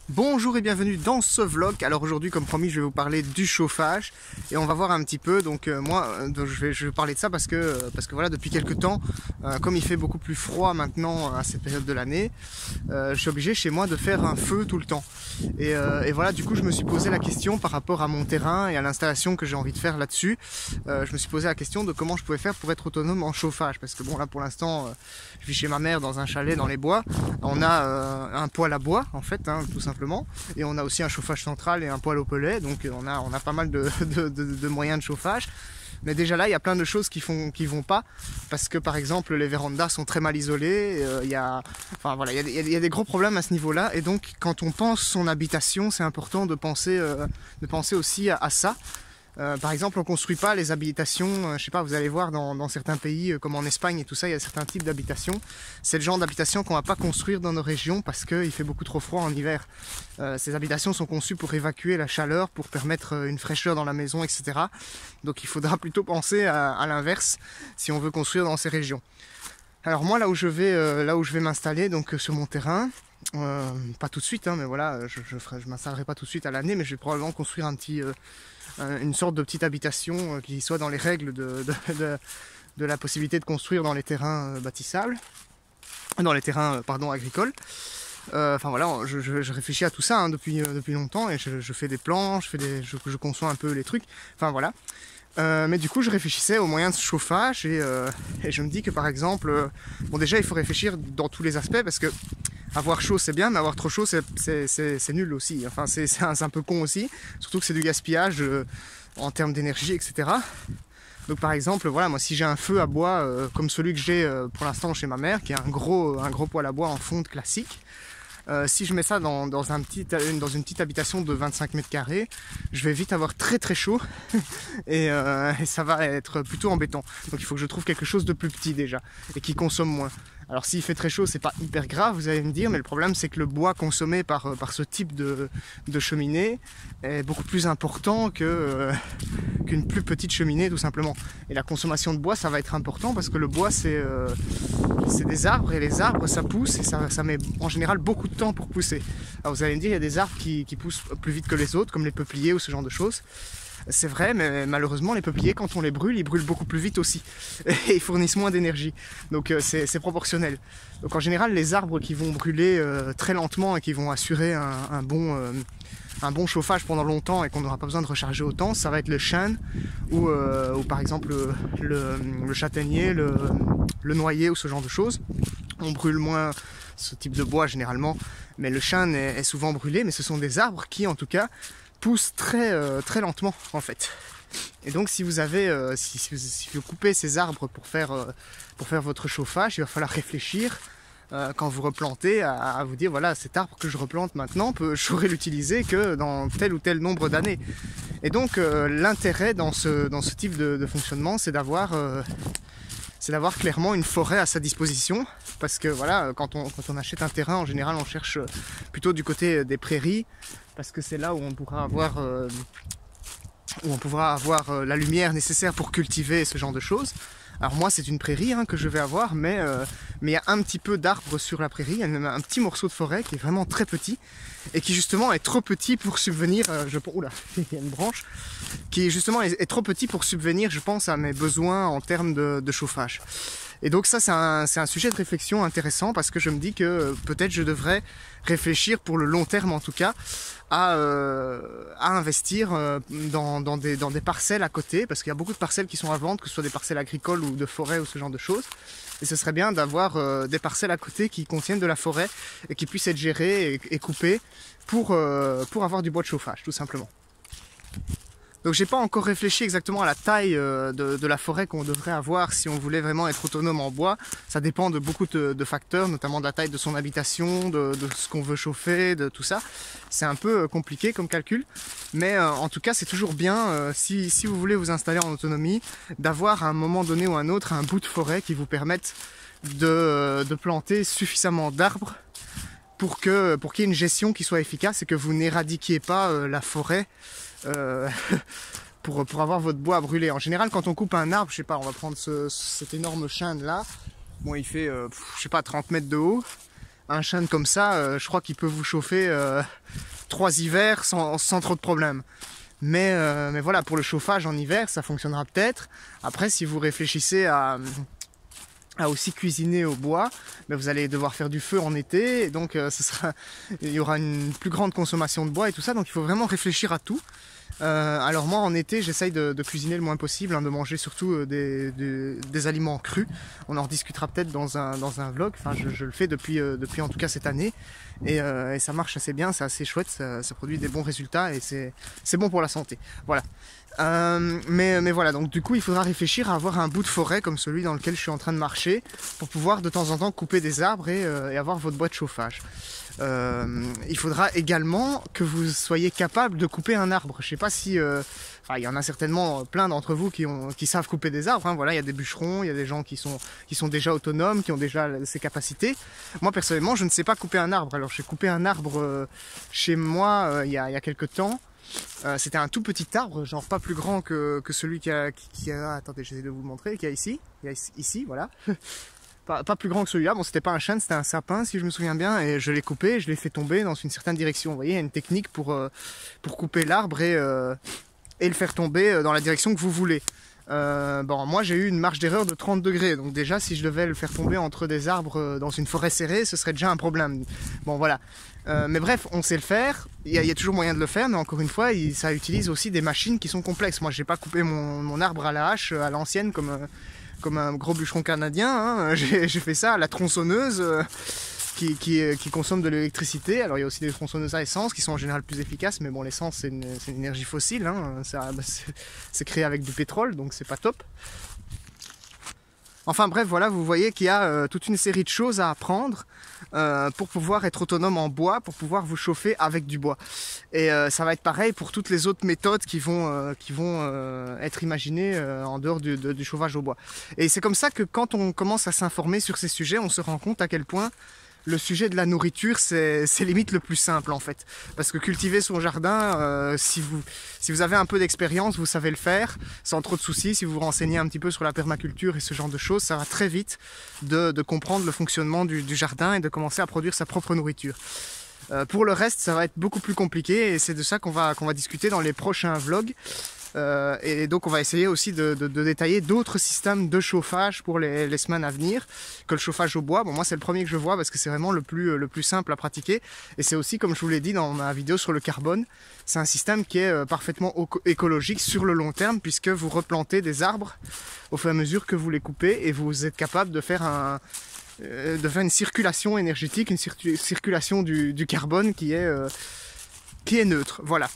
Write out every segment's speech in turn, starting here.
Bonjour et bienvenue dans ce vlog. Alors aujourd'hui, comme promis, je vais vous parler du chauffage et on va voir un petit peu. Donc je vais parler de ça parce que voilà, depuis quelques temps, comme il fait beaucoup plus froid maintenant à cette période de l'année, je suis obligé chez moi de faire un feu tout le temps. Et voilà, du coup, je me suis posé la question par rapport à mon terrain et à l'installation que j'ai envie de faire là-dessus. Je me suis posé la question de comment je pouvais faire pour être autonome en chauffage, parce que bon, là pour l'instant, je vis chez ma mère dans un chalet dans les bois. On a un poêle à bois en fait, tout simplement. Et on a aussi un chauffage central et un poêle au pellet, donc on a pas mal de moyens de chauffage. Mais déjà là, il y a plein de choses qui vont pas, parce que par exemple les vérandas sont très mal isolées. Il y a des gros problèmes à ce niveau-là, et donc quand on pense son habitation, c'est important de penser aussi à ça. Par exemple, on construit pas les habitations, je sais pas, vous allez voir dans certains pays comme en Espagne et tout ça, il y a certains types d'habitations. C'est le genre d'habitation qu'on va pas construire dans nos régions parce qu'il fait beaucoup trop froid en hiver. Ces habitations sont conçues pour évacuer la chaleur, pour permettre une fraîcheur dans la maison, etc. Donc il faudra plutôt penser à l'inverse si on veut construire dans ces régions. Alors moi, là où je vais m'installer, donc sur mon terrain, pas tout de suite, mais voilà, je m'installerai pas tout de suite à l'année, mais je vais probablement construire une sorte de petite habitation qui soit dans les règles de la possibilité de construire dans les terrains bâtissables, dans les terrains agricoles. Enfin voilà, je réfléchis à tout ça depuis longtemps, et je fais des plans, je conçois un peu les trucs, enfin voilà. Mais du coup je réfléchissais aux moyens de chauffage et je me dis que par exemple, bon déjà il faut réfléchir dans tous les aspects, parce que avoir chaud c'est bien, mais avoir trop chaud c'est nul aussi, enfin c'est un peu con aussi, surtout que c'est du gaspillage en termes d'énergie, etc. Donc par exemple, voilà, moi si j'ai un feu à bois comme celui que j'ai pour l'instant chez ma mère, qui est un gros poêle à bois en fonte classique, si je mets ça dans une petite habitation de 25 mètres carrés, je vais vite avoir très très chaud et ça va être plutôt embêtant. Donc il faut que je trouve quelque chose de plus petit déjà et qui consomme moins. Alors s'il fait très chaud, c'est pas hyper grave, vous allez me dire, mais le problème c'est que le bois consommé par ce type de cheminée est beaucoup plus important qu'une plus petite cheminée tout simplement. Et la consommation de bois, ça va être important parce que le bois c'est des arbres, et les arbres ça pousse et ça met en général beaucoup de temps pour pousser. Alors vous allez me dire, il y a des arbres qui poussent plus vite que les autres, comme les peupliers ou ce genre de choses. C'est vrai, mais malheureusement les peupliers, quand on les brûle, ils brûlent beaucoup plus vite aussi et ils fournissent moins d'énergie, donc c'est proportionnel. Donc en général, les arbres qui vont brûler très lentement et qui vont assurer un bon chauffage pendant longtemps et qu'on n'aura pas besoin de recharger autant, ça va être le chêne ou par exemple le châtaignier, le noyer ou ce genre de choses. On brûle moins ce type de bois généralement, mais le chêne est souvent brûlé, mais ce sont des arbres qui en tout cas poussent très lentement en fait. Et donc si vous avez si vous coupez ces arbres pour faire votre chauffage, il va falloir réfléchir quand vous replantez à vous dire, voilà, cet arbre que je replante maintenant, je pourrais l'utiliser que dans tel ou tel nombre d'années. Et donc l'intérêt dans ce type de fonctionnement, c'est d'avoir clairement une forêt à sa disposition, parce que voilà, quand on achète un terrain, en général on cherche plutôt du côté des prairies, parce que c'est là où on pourra avoir la lumière nécessaire pour cultiver ce genre de choses. Alors moi c'est une prairie que je vais avoir, mais il y a un petit peu d'arbres sur la prairie, il y a même un petit morceau de forêt qui est vraiment très petit, et qui justement est trop petit pour subvenir, oula, il y a une branche, qui justement est trop petit pour subvenir, je pense, à mes besoins en termes de chauffage. Et donc ça c'est un sujet de réflexion intéressant, parce que je me dis que peut-être je devrais réfléchir pour le long terme en tout cas à investir dans des parcelles à côté, parce qu'il y a beaucoup de parcelles qui sont à vendre, que ce soit des parcelles agricoles ou de forêt ou ce genre de choses. Et ce serait bien d'avoir des parcelles à côté qui contiennent de la forêt et qui puissent être gérées et coupées pour avoir du bois de chauffage tout simplement. Donc j'ai pas encore réfléchi exactement à la taille de la forêt qu'on devrait avoir si on voulait vraiment être autonome en bois. Ça dépend de beaucoup de facteurs, notamment de la taille de son habitation, de ce qu'on veut chauffer, de tout ça. C'est un peu compliqué comme calcul, mais en tout cas c'est toujours bien, si vous voulez vous installer en autonomie, d'avoir à un moment donné ou à un autre un bout de forêt qui vous permette de planter suffisamment d'arbres pour qu'il y ait une gestion qui soit efficace et que vous n'éradiquiez pas la forêt pour avoir votre bois à brûler. En général, quand on coupe un arbre, je sais pas, on va prendre cet énorme chêne là, bon il fait je sais pas 30 mètres de haut, un chêne comme ça, je crois qu'il peut vous chauffer 3 hivers sans trop de problèmes. Mais voilà, pour le chauffage en hiver, ça fonctionnera peut-être. Après, si vous réfléchissez à aussi cuisiner au bois, mais vous allez devoir faire du feu en été, et donc il y aura une plus grande consommation de bois et tout ça, donc il faut vraiment réfléchir à tout. Alors moi en été j'essaye de cuisiner le moins possible, hein, de manger surtout des aliments crus. On en rediscutera peut-être dans un vlog, enfin je le fais depuis en tout cas cette année, et ça marche assez bien, c'est assez chouette, ça produit des bons résultats et c'est bon pour la santé. Voilà. Mais voilà, donc du coup il faudra réfléchir à avoir un bout de forêt comme celui dans lequel je suis en train de marcher pour pouvoir de temps en temps couper des arbres et avoir votre bois de chauffage. Il faudra également que vous soyez capable de couper un arbre. Je sais pas si... enfin, il y en a certainement plein d'entre vous qui savent couper des arbres, hein. Voilà, il y a des bûcherons, il y a des gens qui sont déjà autonomes, qui ont déjà ces capacités. Moi personnellement je ne sais pas couper un arbre. Alors j'ai coupé un arbre chez moi il y a quelques temps. C'était un tout petit arbre, genre pas plus grand que celui qui a attendez, j'essaie de vous le montrer, qui a ici, voilà. Pas plus grand que celui-là, bon c'était pas un chêne, c'était un sapin si je me souviens bien, et je l'ai coupé, je l'ai fait tomber dans une certaine direction. Vous voyez, il y a une technique pour couper l'arbre et le faire tomber dans la direction que vous voulez. Bon, moi j'ai eu une marge d'erreur de 30 degrés, donc déjà si je devais le faire tomber entre des arbres dans une forêt serrée, ce serait déjà un problème. Bon voilà, mais bref, on sait le faire, il y a toujours moyen de le faire, mais encore une fois, ça utilise aussi des machines qui sont complexes. Moi j'ai pas coupé mon arbre à la hache, à l'ancienne, comme un gros bûcheron canadien, hein. J'ai fait ça à la tronçonneuse qui consomme de l'électricité. Alors il y a aussi des tronçonneuses à essence qui sont en général plus efficaces, mais bon, l'essence c'est une énergie fossile, hein. C'est créé avec du pétrole, donc c'est pas top. Enfin bref, voilà, vous voyez qu'il y a toute une série de choses à apprendre pour pouvoir être autonome en bois, pour pouvoir vous chauffer avec du bois. Et ça va être pareil pour toutes les autres méthodes qui vont être imaginées en dehors du chauffage au bois. Et c'est comme ça que quand on commence à s'informer sur ces sujets, on se rend compte à quel point le sujet de la nourriture, c'est limite le plus simple en fait. Parce que cultiver son jardin, si vous avez un peu d'expérience, vous savez le faire sans trop de soucis. Si vous vous renseignez un petit peu sur la permaculture et ce genre de choses, ça va très vite de comprendre le fonctionnement du jardin et de commencer à produire sa propre nourriture. Pour le reste, ça va être beaucoup plus compliqué et c'est de ça qu'on va discuter dans les prochains vlogs. Et donc on va essayer aussi de détailler d'autres systèmes de chauffage pour les semaines à venir que le chauffage au bois. Bon, moi c'est le premier que je vois parce que c'est vraiment le plus simple à pratiquer, et c'est aussi, comme je vous l'ai dit dans ma vidéo sur le carbone, c'est un système qui est parfaitement écologique sur le long terme, puisque vous replantez des arbres au fur et à mesure que vous les coupez et vous êtes capable de faire une circulation énergétique, une circulation du carbone qui est neutre. Voilà.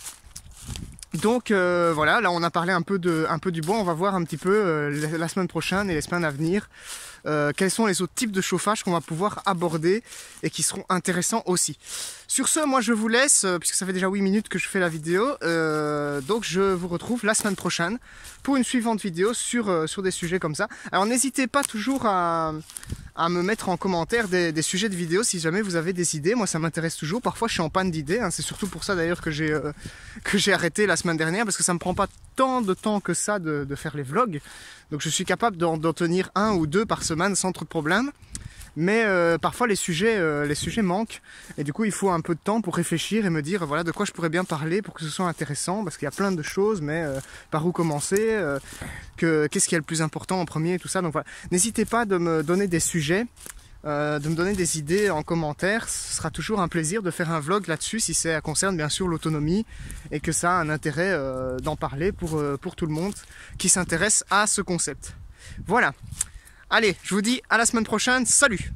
Donc voilà, là on a parlé un peu du bois, on va voir un petit peu la semaine prochaine et les semaines à venir quels sont les autres types de chauffage qu'on va pouvoir aborder et qui seront intéressants aussi. Sur ce, moi je vous laisse, puisque ça fait déjà 8 minutes que je fais la vidéo, donc je vous retrouve la semaine prochaine pour une suivante vidéo sur des sujets comme ça. Alors n'hésitez pas toujours à me mettre en commentaire des sujets de vidéos si jamais vous avez des idées. Moi ça m'intéresse toujours, parfois je suis en panne d'idées, hein. C'est surtout pour ça d'ailleurs que j'ai arrêté la semaine dernière, parce que ça me prend pas tant de temps que ça de faire les vlogs, donc je suis capable d'en tenir 1 ou 2 par semaine sans trop de problème. Mais parfois les sujets manquent, et du coup il faut un peu de temps pour réfléchir et me dire voilà de quoi je pourrais bien parler pour que ce soit intéressant, parce qu'il y a plein de choses, mais par où commencer, qu'est-ce qui est le plus important en premier, tout ça. Donc voilà, n'hésitez pas de me donner des sujets, de me donner des idées en commentaire. Ce sera toujours un plaisir de faire un vlog là-dessus si ça concerne bien sûr l'autonomie et que ça a un intérêt d'en parler pour tout le monde qui s'intéresse à ce concept. Voilà. Allez, je vous dis à la semaine prochaine, salut!